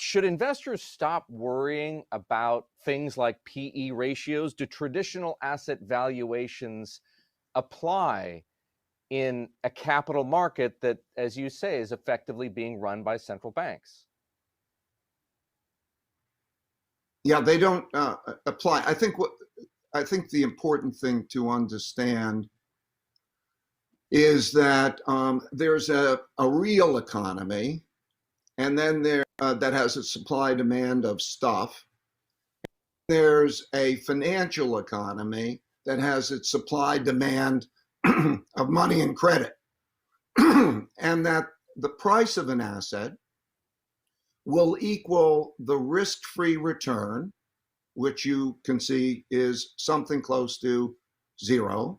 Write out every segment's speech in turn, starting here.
should investors stop worrying about things like PE ratios? Do traditional asset valuations apply in a capital market that, as you say, is effectively being run by central banks? Yeah, they don't apply. I think the important thing to understand is that there's a real economy, and then there that has a supply demand of stuff. There's a financial economy that has its supply demand of money and credit, and that the price of an asset will equal the risk-free return, which you can see is something close to zero,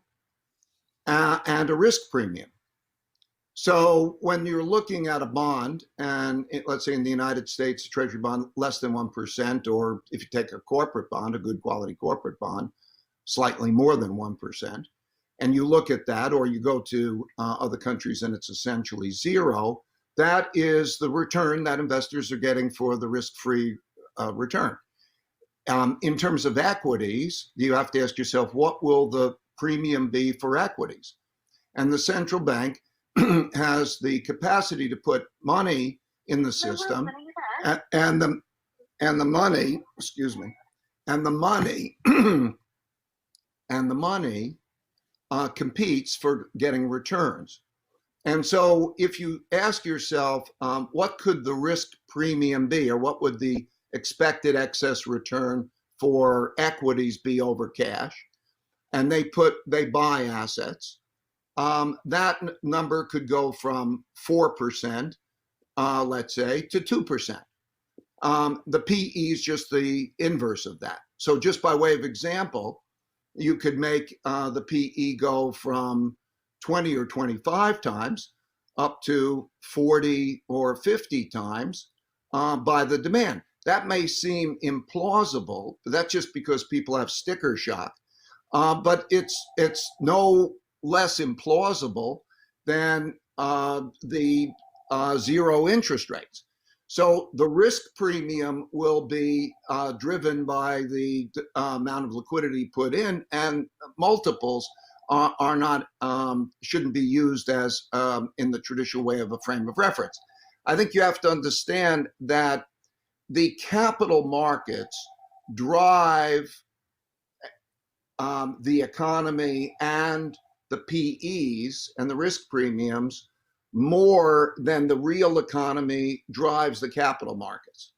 and a risk premium. So when you're looking at a bond, and let's say in the United States, a treasury bond less than 1%, or if you take a corporate bond, a good quality corporate bond, slightly more than 1%, and you look at that, or you go to other countries and it's essentially zero, that is the return that investors are getting for the risk-free return. In terms of equities, you have to ask yourself, what will the premium be for equities? And the central bank has the capacity to put money in the system, and the money, and the money competes for getting returns. And so if you ask yourself, what could the risk premium be, or what would the expected excess return for equities be over cash, and they buy assets, that number could go from 4%, let's say, to 2%. The PE is just the inverse of that. So just by way of example, you could make the PE go from 20 or 25 times up to 40 or 50 times by the demand. That may seem implausible, but that's just because people have sticker shock. But it's no less implausible than the zero interest rates. So the risk premium will be driven by the amount of liquidity put in, and multiples are not shouldn't be used as in the traditional way of a frame of reference. I think you have to understand that the capital markets drive the economy and the PEs and the risk premiums more than the real economy drives the capital markets.